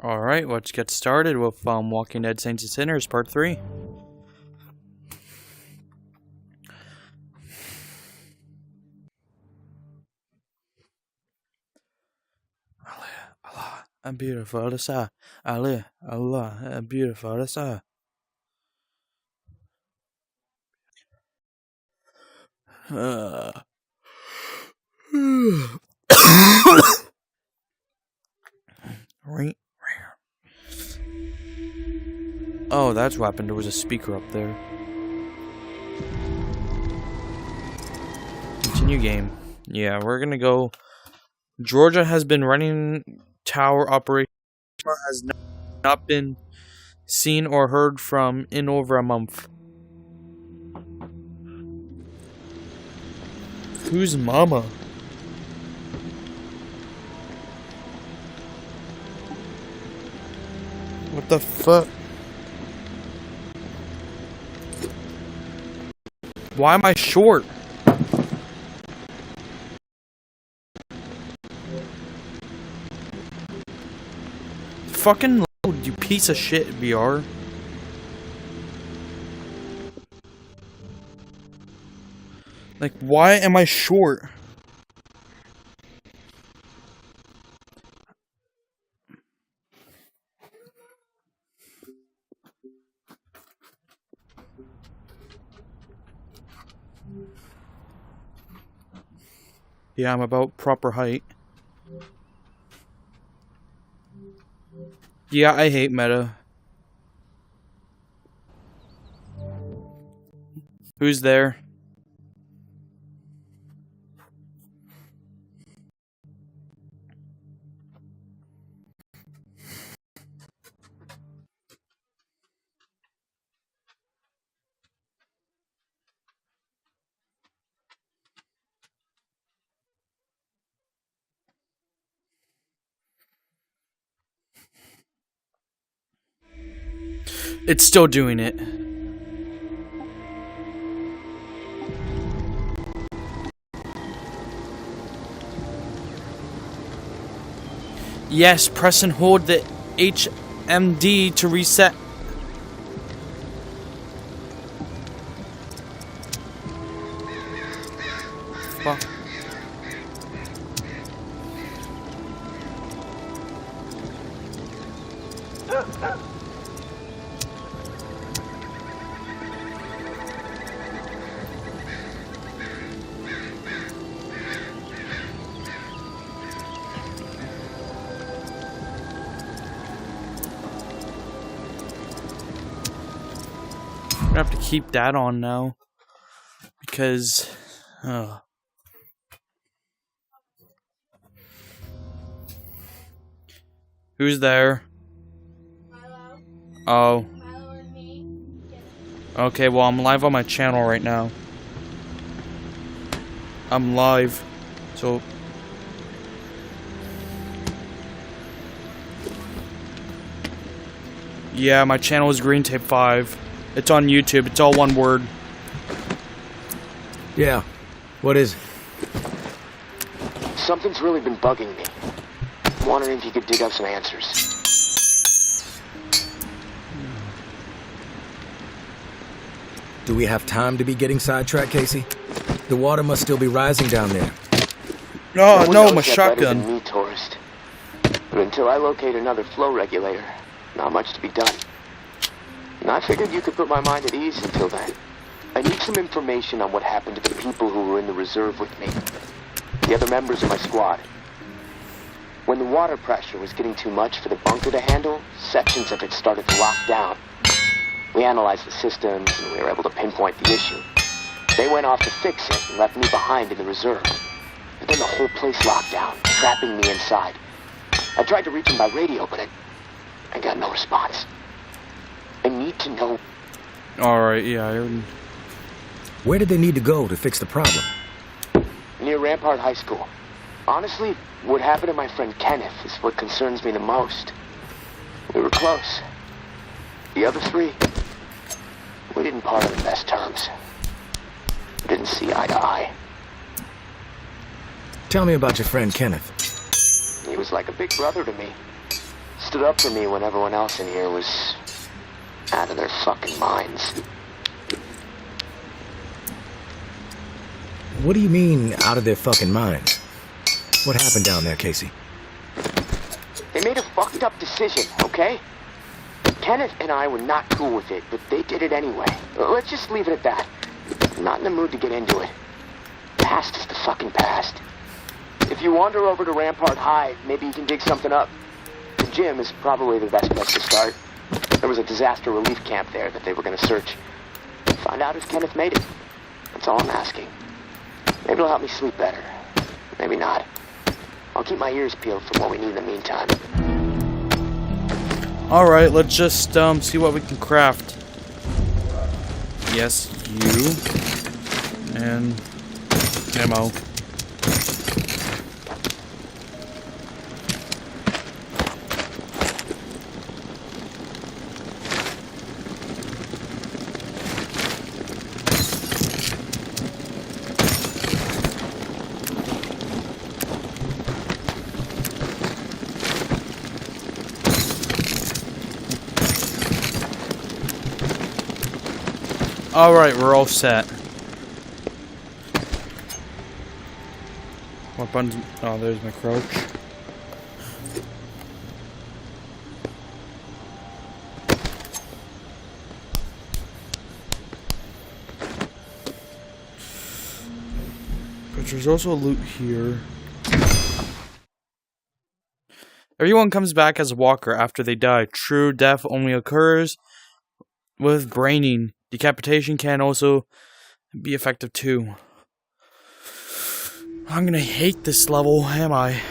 Alright, let's get started with Walking Dead Saints and Sinners Part 3. Allah, I'm beautiful, that's all. Allah, I'm beautiful, that's all. Oh, that's what happened. There was a speaker up there. Continue game. Yeah, we're gonna go. Georgia has been running tower operation. Has not been seen or heard from in over a month. Who's Mama? What the fuck? Why am I short? Fucking load, you piece of shit, VR. Like, why am I short? Yeah, I'm about proper height. Yeah, I hate meta. Who's there? It's still doing it. Yes, press and hold the HMD to reset. Fuck. I have to keep that on now because who's there? Milo. Oh. Milo and me. Okay, well, I'm live on my channel right now. I'm live. So yeah, my channel is Green Tape 5. It's on YouTube. It's all one word. Yeah. What is it? Something's really been bugging me. I'm wondering if you could dig up some answers. Do we have time to be getting sidetracked, Casey? The water must still be rising down there. No, one no, knows my that better shotgun. than me, tourist. But until I locate another flow regulator, not much to be done. And I figured you could put my mind at ease until then. I need some information on what happened to the people who were in the reserve with me. The other members of my squad. When the water pressure was getting too much for the bunker to handle, sections of it started to lock down. We analyzed the systems and we were able to pinpoint the issue. They went off to fix it and left me behind in the reserve. But then the whole place locked down, trapping me inside. I tried to reach them by radio, but I got no response. I need to know. Alright, yeah, I heard. Where did they need to go to fix the problem? Near Rampart High School. Honestly, what happened to my friend Kenneth is what concerns me the most. We were close. The other three, we didn't part on the best terms. We didn't see eye to eye. Tell me about your friend Kenneth. He was like a big brother to me. stood up for me when everyone else in here was out of their fucking minds. What do you mean, out of their fucking minds? What happened down there, Casey? They made a fucked up decision, okay? Kenneth and I were not cool with it, but they did it anyway. Let's just leave it at that. I'm not in the mood to get into it. Past is the fucking past. If you wander over to Rampart High, maybe you can dig something up. The gym is probably the best place to start. There was a disaster relief camp there that they were going to search. Find out if Kenneth made it. That's all I'm asking. Maybe it'll help me sleep better. Maybe not. I'll keep my ears peeled for what we need in the meantime. Alright, let's just see what we can craft. Yes, you. And ammo. Alright, we're all set. What buttons? Oh, there's my crouch. But there's also loot here. Everyone comes back as a walker after they die. True death only occurs with braining. Decapitation can also be effective too. I'm gonna hate this level, am I?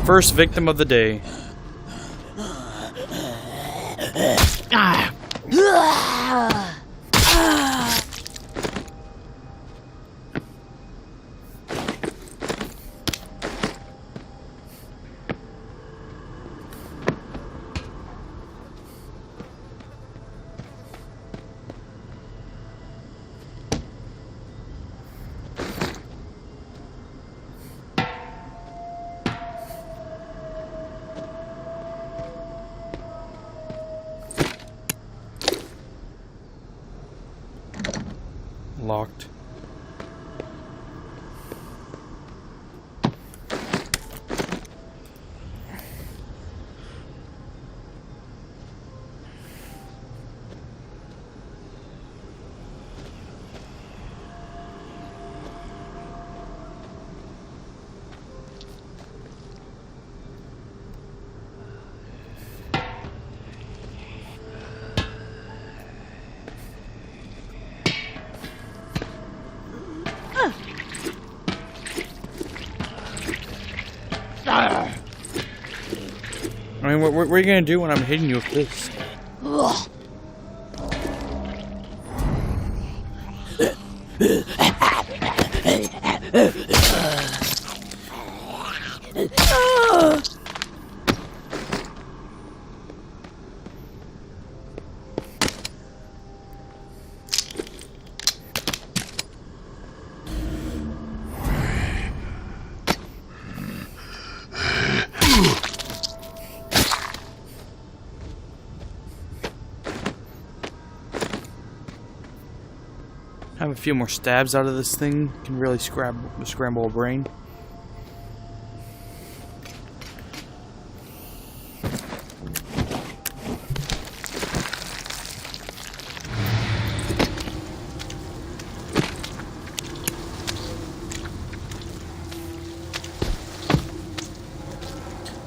First victim of the day. Locked. I mean, what are you gonna do when I'm hitting you with this? Have a few more stabs out of this thing. Can really scramble a brain.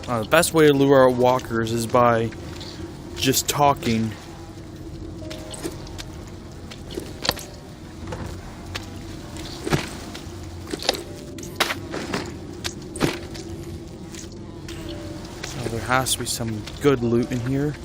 The best way to lure out walkers is by just talking. There has to be some good loot in here.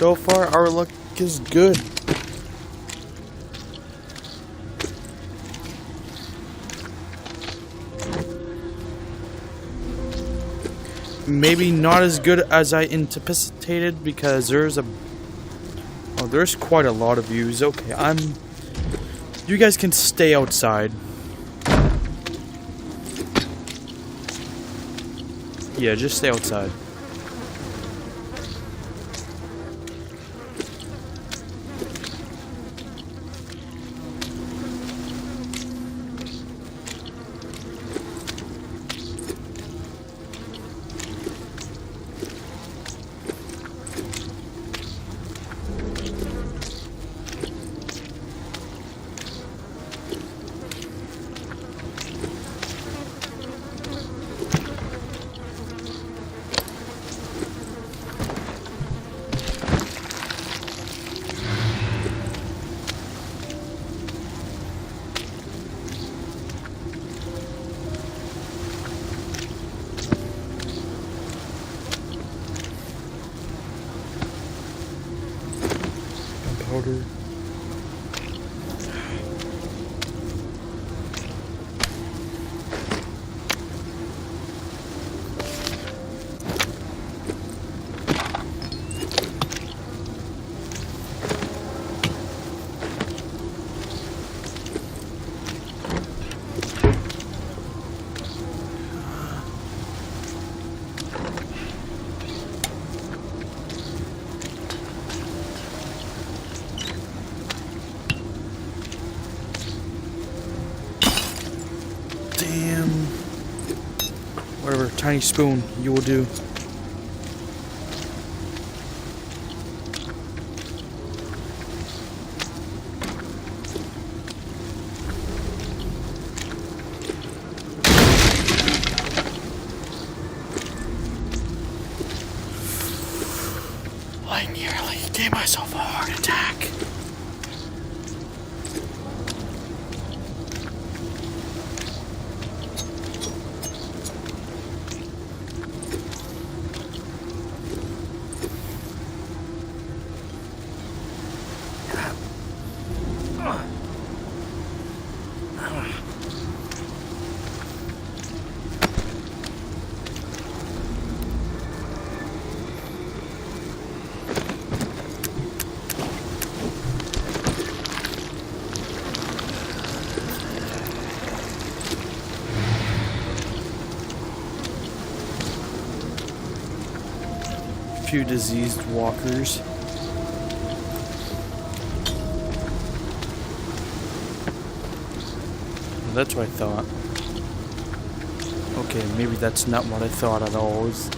So far, our luck is good. Maybe not as good as I anticipated because there's quite a lot of views. Okay, you guys can stay outside. Yeah, just stay outside. Gunpowder. Damn. Whatever, tiny spoon, you will do. I nearly gave myself a heart attack. Few diseased walkers. That's what I thought. Okay, maybe that's not what I thought at all. Was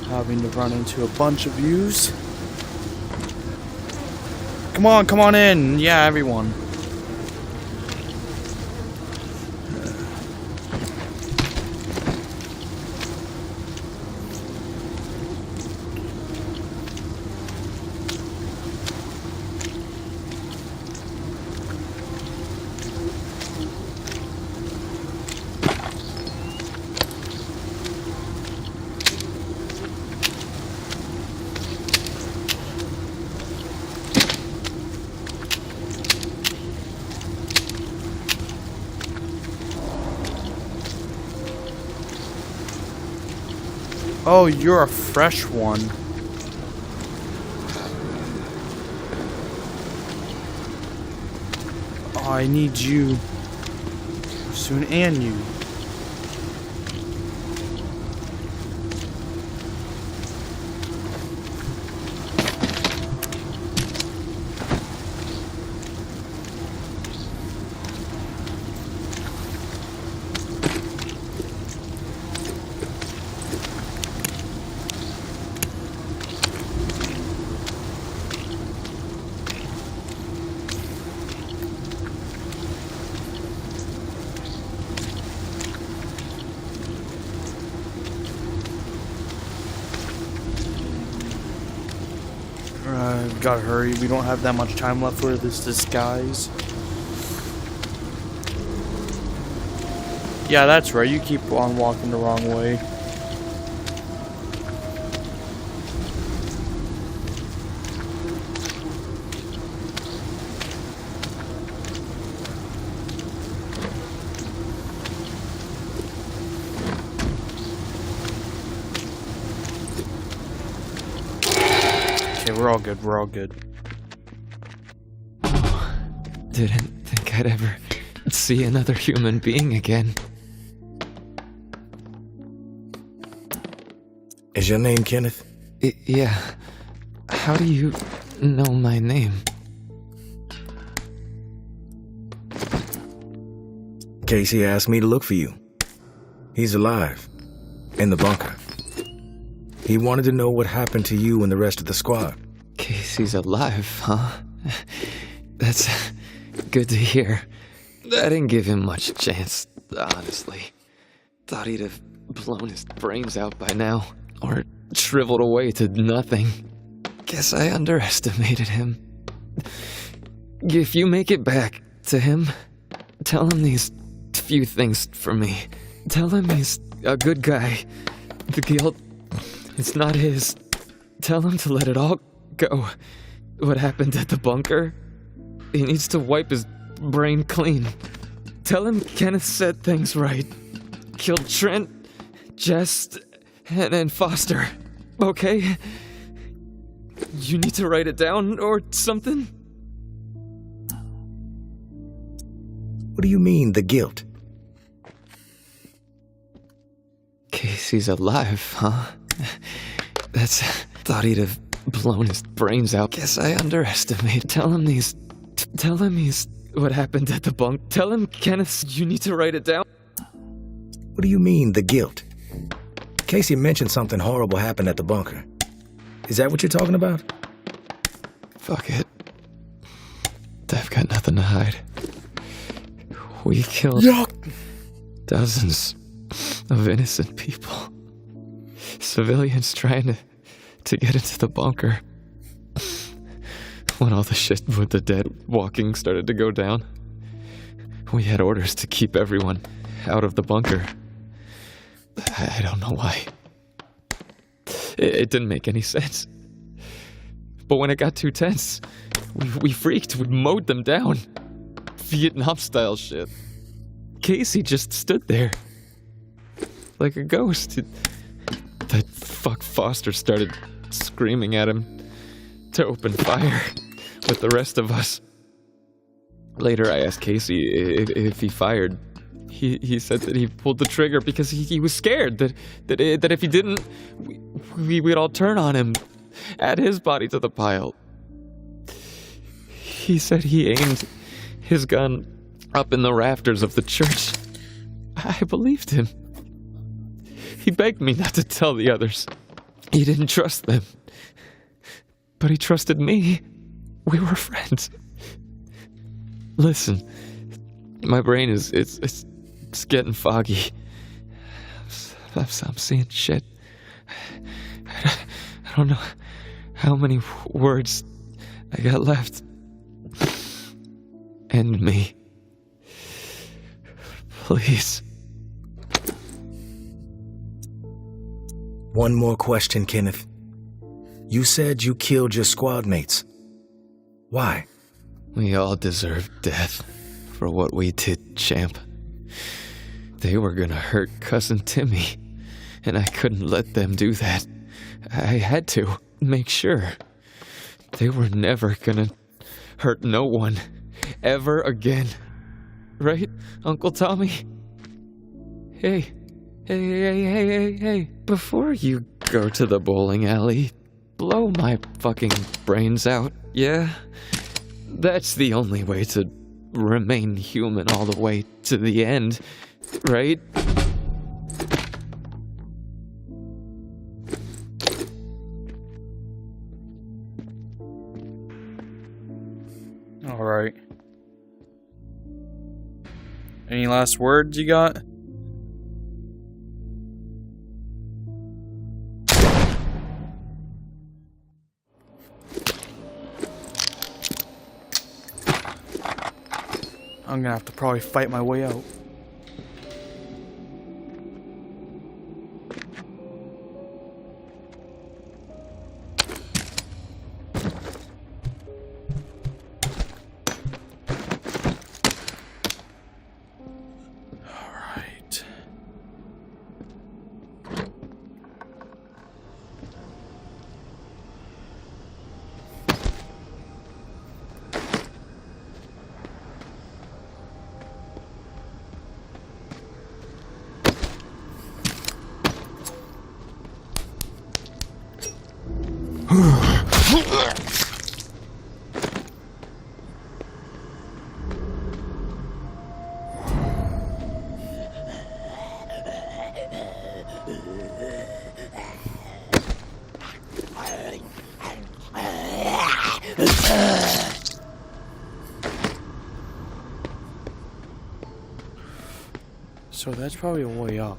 having to run into a bunch of views. Come on in. Yeah, everyone. Oh, you're a fresh one. Oh, I need you soon, and you. Gotta hurry, we don't have that much time left for this disguise. Yeah, that's right, you keep on walking the wrong way. Okay, we're all good. We're all good. Didn't think I'd ever see another human being again. Is your name Kenneth? Yeah. How do you know my name? Casey asked me to look for you. He's alive. In the bunker. He wanted to know what happened to you and the rest of the squad. Casey's alive, huh? That's good to hear. I didn't give him much chance, honestly. Thought he'd have blown his brains out by now, or shriveled away to nothing. Guess I underestimated him. If you make it back to him, tell him these few things for me. Tell him he's a good guy. The guilt, it's not his. Tell him to let it all go. What happened at the bunker? He needs to wipe his brain clean. Tell him Kenneth said things right. Killed Trent, Jess, and Foster. Okay? You need to write it down or something? What do you mean, the guilt? Casey's alive, huh? That's... Thought he'd have blown his brains out. Guess I underestimated. Tell him he's... What happened at the bunk? Tell him, Kenneth, you need to write it down. What do you mean, the guilt? Casey mentioned something horrible happened at the bunker. Is that what you're talking about? Fuck it. I've got nothing to hide. We killed dozens of innocent people. Civilians trying to get into the bunker. When all the shit with the dead walking started to go down, we had orders to keep everyone out of the bunker. I don't know why. It didn't make any sense. But when it got too tense, we freaked. We mowed them down. Vietnam-style shit. Casey just stood there. Like a ghost. That fuck Foster started screaming at him to open fire with the rest of us. Later I asked Casey if he fired. He said that he pulled the trigger because he was scared that if he didn't, we'd all turn on him, add his body to the pile. He said he aimed his gun up in the rafters of the church. I believed him. He begged me not to tell the others. He didn't trust them. But he trusted me. We were friends. Listen, my brain is getting foggy. I'm seeing shit. I don't know how many words I got left. End me. Please. One more question, Kenneth. You said you killed your squad mates. Why? We all deserve death for what we did, champ. They were gonna hurt Cousin Timmy, and I couldn't let them do that. I had to make sure. They were never gonna hurt no one, ever again. Right, Uncle Tommy? Hey. Before you go to the bowling alley, blow my fucking brains out, yeah? That's the only way to remain human all the way to the end, right? All right. Any last words you got? I'm gonna have to probably fight my way out. Alright. So that's probably a way up.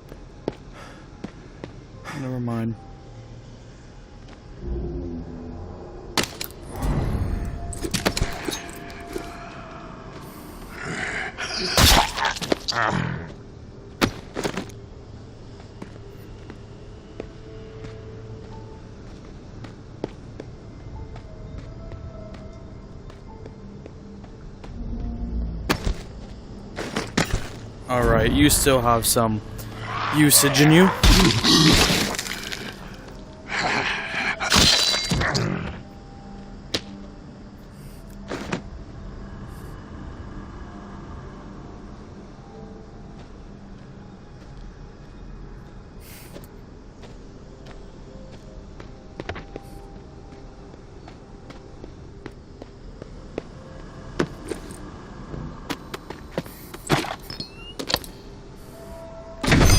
Never mind. Alright, you still have some usage in you.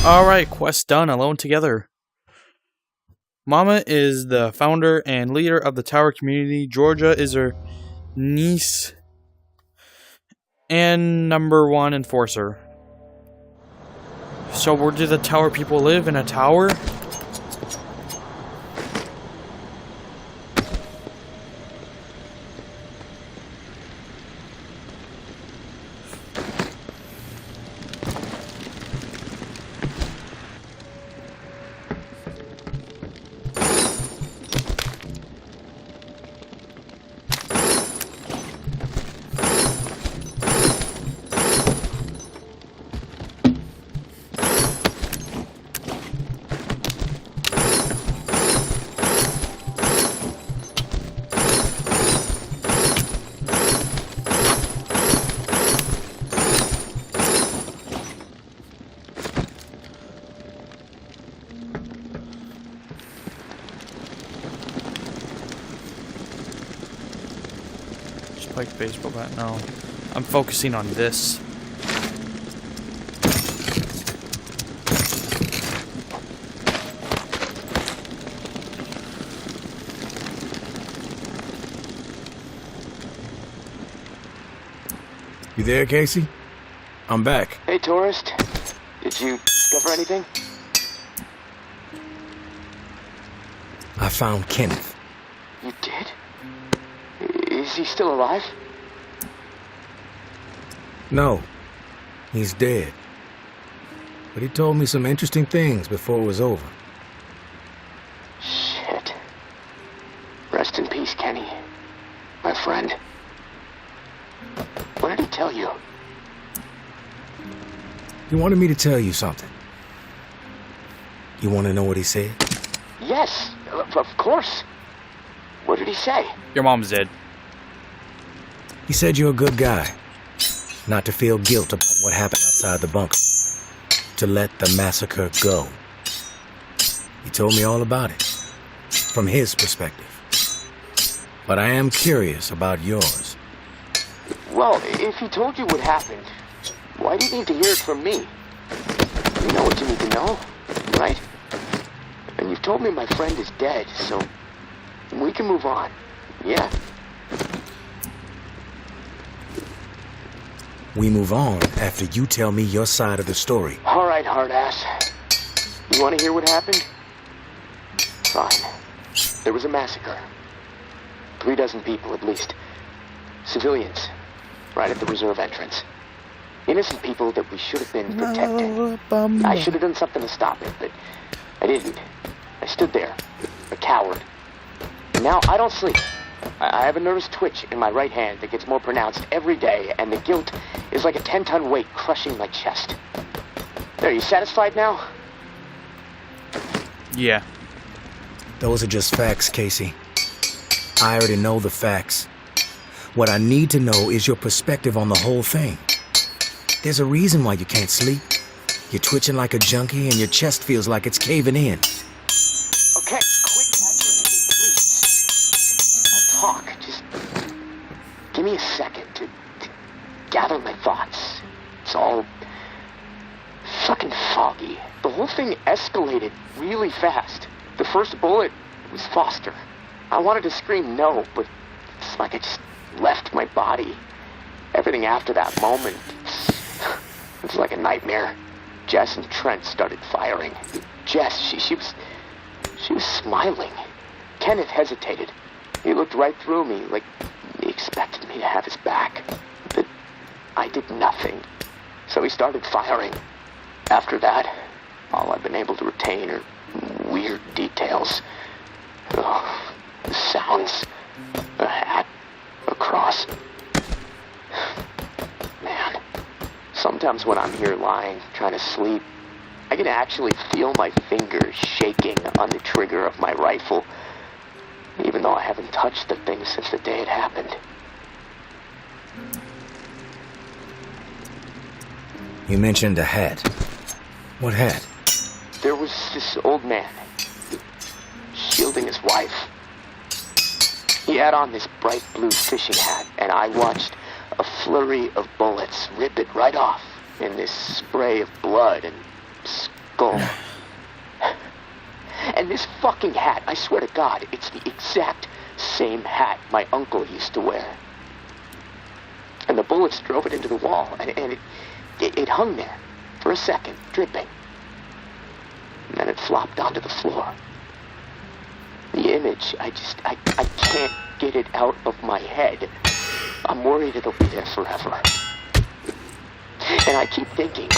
Alright, quest done. Alone together. Mama is the founder and leader of the tower community. Georgia is her niece and #1 enforcer. So where do the tower people live? In a tower? Spiked baseball bat? No. I'm focusing on this. You there, Casey? I'm back. Hey, tourist. Did you discover anything? I found Kenneth. You did? Is he still alive? No, he's dead. But he told me some interesting things before it was over. Shit. Rest in peace, Kenny. My friend. What did he tell you? He wanted me to tell you something. You want to know what he said? Yes, of course. What did he say? Your mom's dead. He said you're a good guy. Not to feel guilt about what happened outside the bunker. To let the massacre go. He told me all about it. From his perspective. But I am curious about yours. Well, if he told you what happened, why do you need to hear it from me? You know what you need to know, right? And you've told me my friend is dead, so we can move on. Yeah? We move on after you tell me your side of the story. All right, hard ass. You want to hear what happened? Fine. There was a massacre. 36 people, at least. Civilians. Right at the reserve entrance. Innocent people that we should have been protecting. I should have done something to stop it, but I didn't. I stood there, a coward. And now I don't sleep. I have a nervous twitch in my right hand that gets more pronounced every day, and the guilt is like a 10-ton weight crushing my chest. There, you satisfied now? Yeah. Those are just facts, Casey. I already know the facts. What I need to know is your perspective on the whole thing. There's a reason why you can't sleep. You're twitching like a junkie and your chest feels like it's caving in. Okay, quit badgering me, please. I'll talk. Just give me a second to gather my thoughts. It's all fucking foggy. The whole thing escalated really fast. The first bullet was Foster. I wanted to scream no, but it's like I just left my body. Everything after that moment, it's like a nightmare. Jess and Trent started firing. Jess, she was smiling. Kenneth hesitated. He looked right through me, like he expected me to have his back. But I did nothing. So he started firing. After that, all I've been able to retain are weird details. Oh, the sounds. A hat. A cross. Man, sometimes when I'm here lying, trying to sleep, I can actually feel my fingers shaking on the trigger of my rifle, even though I haven't touched the thing since the day it happened. You mentioned a hat. What hat? There was this old man, shielding his wife. He had on this bright blue fishing hat, and I watched a flurry of bullets rip it right off in this spray of blood and skull. And this fucking hat, I swear to God, it's the exact same hat my uncle used to wear. And the bullets drove it into the wall, and it hung there for a second, dripping. And then it flopped onto the floor. The image, I can't get it out of my head. I'm worried it'll be there forever. And I keep thinking,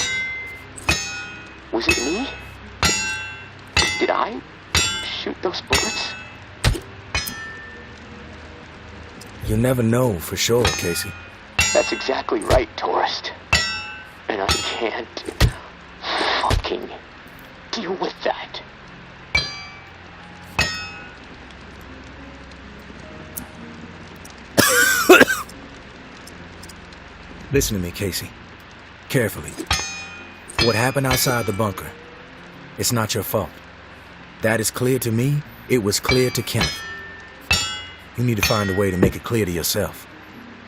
was it me? Did I shoot those bullets? You never know for sure, Casey. That's exactly right, tourist. And I can't fucking deal with that. Listen to me, Casey. Carefully. What happened outside the bunker, it's not your fault. That is clear to me. It was clear to Kenneth. You need to find a way to make it clear to yourself.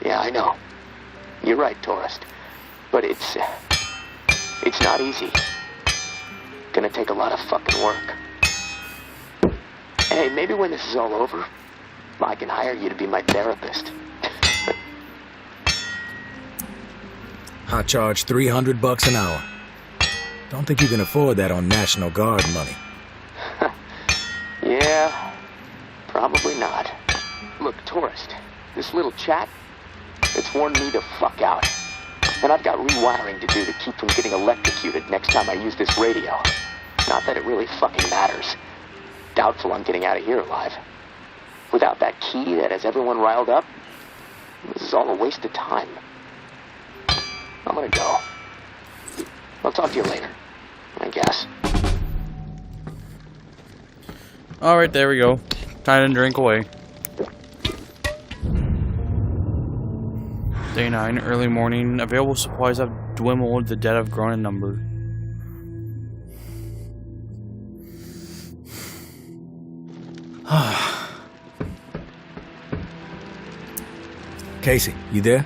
Yeah, I know. You're right, tourist. But it's not easy. Gonna take a lot of fucking work. Hey, maybe when this is all over, I can hire you to be my therapist. I charge $300 an hour. Don't think you can afford that on National Guard money. Yeah, probably not. Look, tourist, this little chat, it's worn me the fuck out. And I've got rewiring to do to keep from getting electrocuted next time I use this radio. Not that it really fucking matters. Doubtful I'm getting out of here alive. Without that key that has everyone riled up, this is all a waste of time. I'm gonna go. I'll talk to you later, I guess. Alright, there we go. Time to drink away. Day 9, early morning. Available supplies have dwindled, the dead have grown in number. Casey, you there?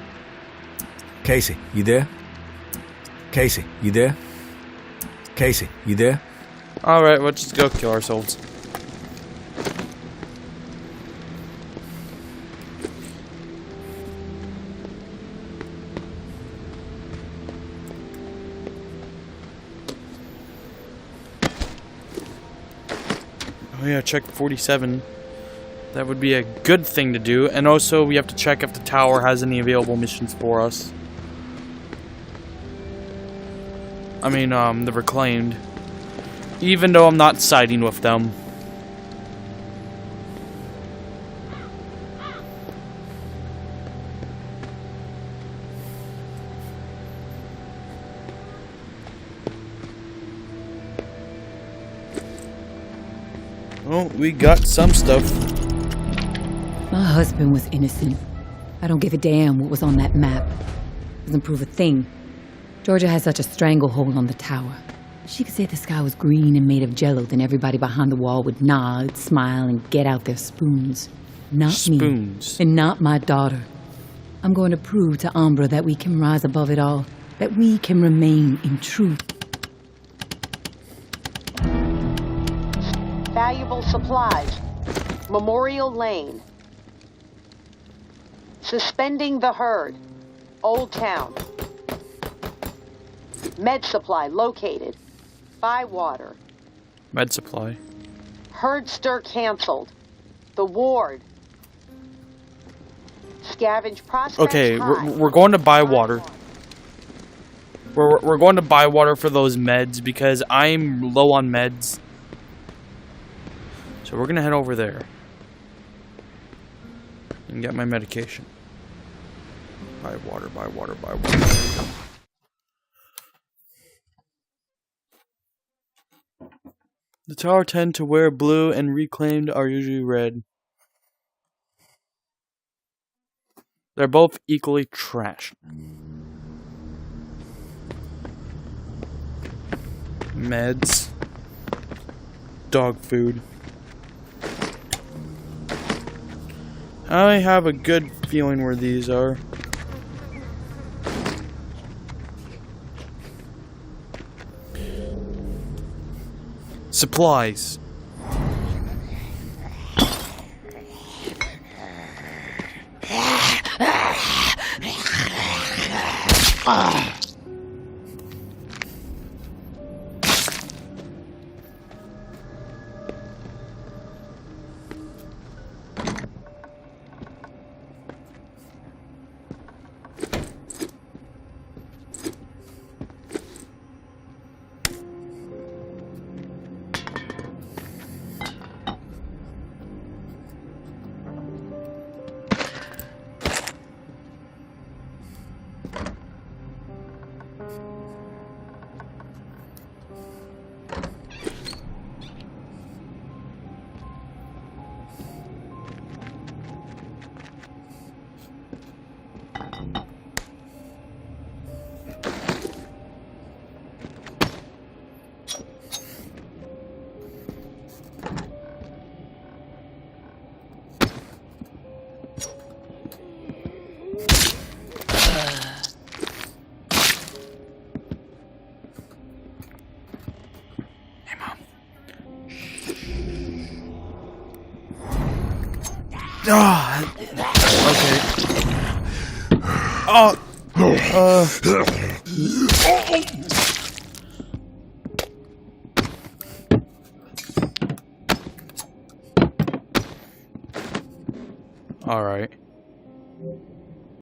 Casey, you there? Casey, you there? Casey, you there? Alright, let's just go kill ourselves. Oh yeah, check 47. That would be a good thing to do. And also, we have to check if the tower has any available missions for us. I mean, the Reclaimed. Even though I'm not siding with them. Well, we got some stuff. My husband was innocent. I don't give a damn what was on that map. Doesn't prove a thing. Georgia has such a stranglehold on the tower. If she could say the sky was green and made of jello, then everybody behind the wall would nod, smile, and get out their spoons. Not Spoons. me. And not my daughter. I'm going to prove to Umbra that we can rise above it all. That we can remain in truth. Valuable supplies. Memorial Lane. Suspending the herd. Old Town. Med supply located. Buy water. Med supply. Herd stir canceled. The ward. Scavenge prospects. Okay, high. we're going to buy water. We're going to buy water for those meds because I'm low on meds. So we're gonna head over there and get my medication. Buy water, buy water, buy water. The tower tend to wear blue and reclaimed are usually red. They're both equally trash. Meds. Dog food. I have a good feeling where these are. Supplies. Ah, okay. Oh. All right.